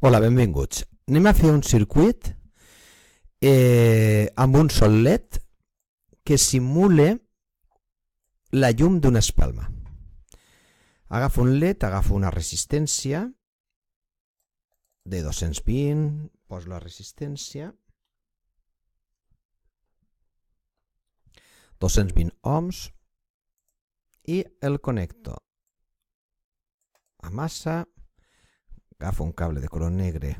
Hola, benvinguts. Anem a fer un circuit amb un sol LED que simule la llum d'una espelma. Agafo un LED, agafo una resistència de 220, poso la resistència, 220 ohms i el connecto a massa. Agafo un cable de color negre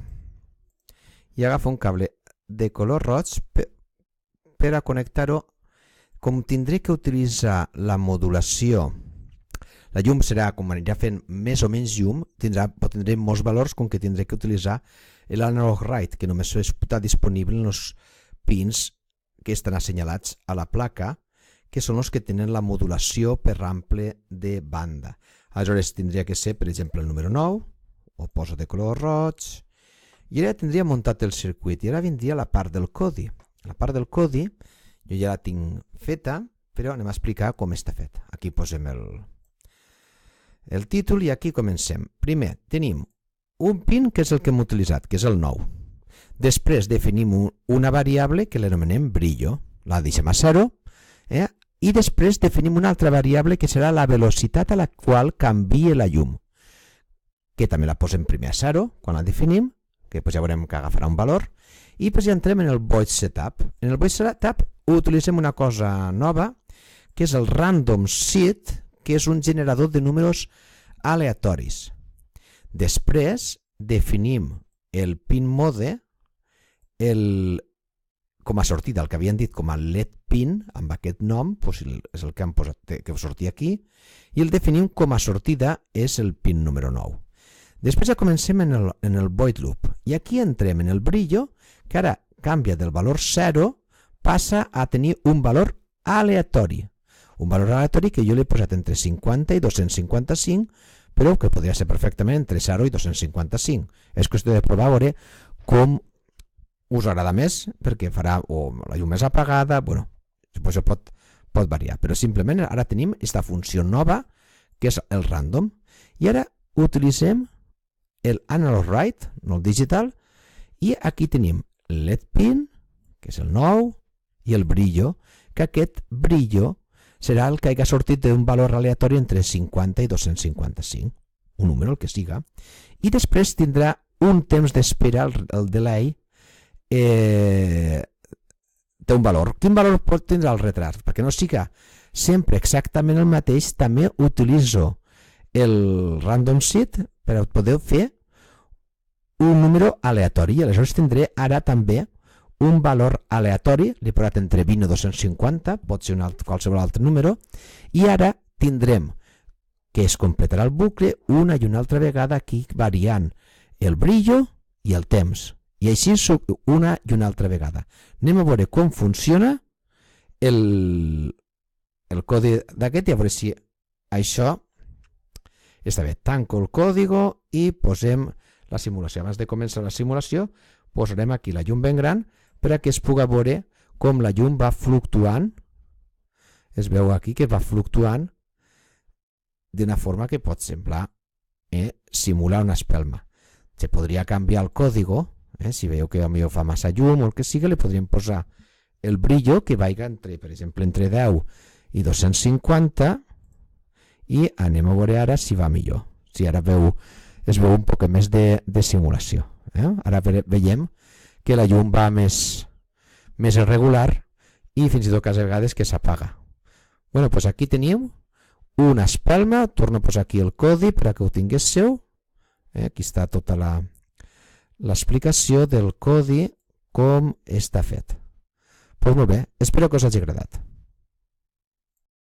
i agafo un cable de color roig per a connectar-ho. Com tindré que utilitzar la modulació, la llum serà, com anirà fent més o menys llum, tindré molts valors, com que tindré que utilitzar l'analog rate, que només està disponible en els pins que estan assenyalats a la placa, que són els que tenen la modulació per ample de banda. Aleshores tindria que ser, per exemple, el número 9, ho poso de color roig, i ara tindria muntat el circuit, i ara vindria la part del codi. La part del codi jo ja la tinc feta, però anem a explicar com està fet. Aquí posem el títol i aquí comencem. Primer tenim un pin que és el que hem utilitzat, que és el 9. Després definim una variable que l'anomenem brillo, la deixem a 0, i després definim una altra variable que serà la velocitat a la qual canvia la llum, que també la posem primer a 0, quan la definim, que ja veurem que agafarà un valor, i ja entrem en el void setup. En el void setup utilitzem una cosa nova, que és el random seed, que és un generador de números aleatoris. Després definim el pin mode, com a sortida, el que havien dit com a LED pin, amb aquest nom, és el que han posat, que sortia aquí, i el definim com a sortida és el pin número 9. Després ja comencem en el void loop, i aquí entrem en el brillo, que ara canvia del valor 0, passa a tenir un valor aleatori. Un valor aleatori que jo l'he posat entre 50 i 255, però que podria ser perfectament entre 0 i 255. És qüestió de provar, veure com us agrada més, perquè farà la llum més apagada, això pot variar, però simplement ara tenim aquesta funció nova, que és el random, i ara utilitzem el analog rate, no el digital, i aquí tenim LED pin, que és el 9, i el brillo, que aquest brillo serà el que hagi sortit d'un valor aleatori entre 50 i 255, un número, el que siga, i després tindrà un temps d'espera, el delay, té un valor. Quin valor pot tindre el retard? Perquè no siga sempre exactament el mateix, també utilitzo el random seed per a poder fer un número aleatori, i aleshores tindré ara també un valor aleatori, l'he posat entre 20 i 250, pot ser qualsevol altre número, i ara tindrem que es completarà el bucle una i una altra vegada aquí variant el brillo i el temps, i així una i una altra vegada. Anem a veure com funciona el codi d'aquest i a veure si això està bé. Tanco el código i posem la simulació. Abans de començar la simulació posarem aquí la llum ben gran per a que es pugui veure com la llum va fluctuant. Es veu aquí que va fluctuant d'una forma que pot semblar simular una espelma. Se podria canviar el código, si veieu que potser fa massa llum o el que sigui, li podríem posar el brillo que vaiga per exemple, entre 10 i 250, i anem a veure ara si va millor. Si ara es veu un poc més de simulació. Ara veiem que la llum va més irregular i fins i tot a vegades que s'apaga. Aquí teniu una espelma, torno a posar aquí el codi per a que ho tinguéssiu. Aquí està tota l'explicació del codi, com està fet. Molt bé, espero que us hagi agradat.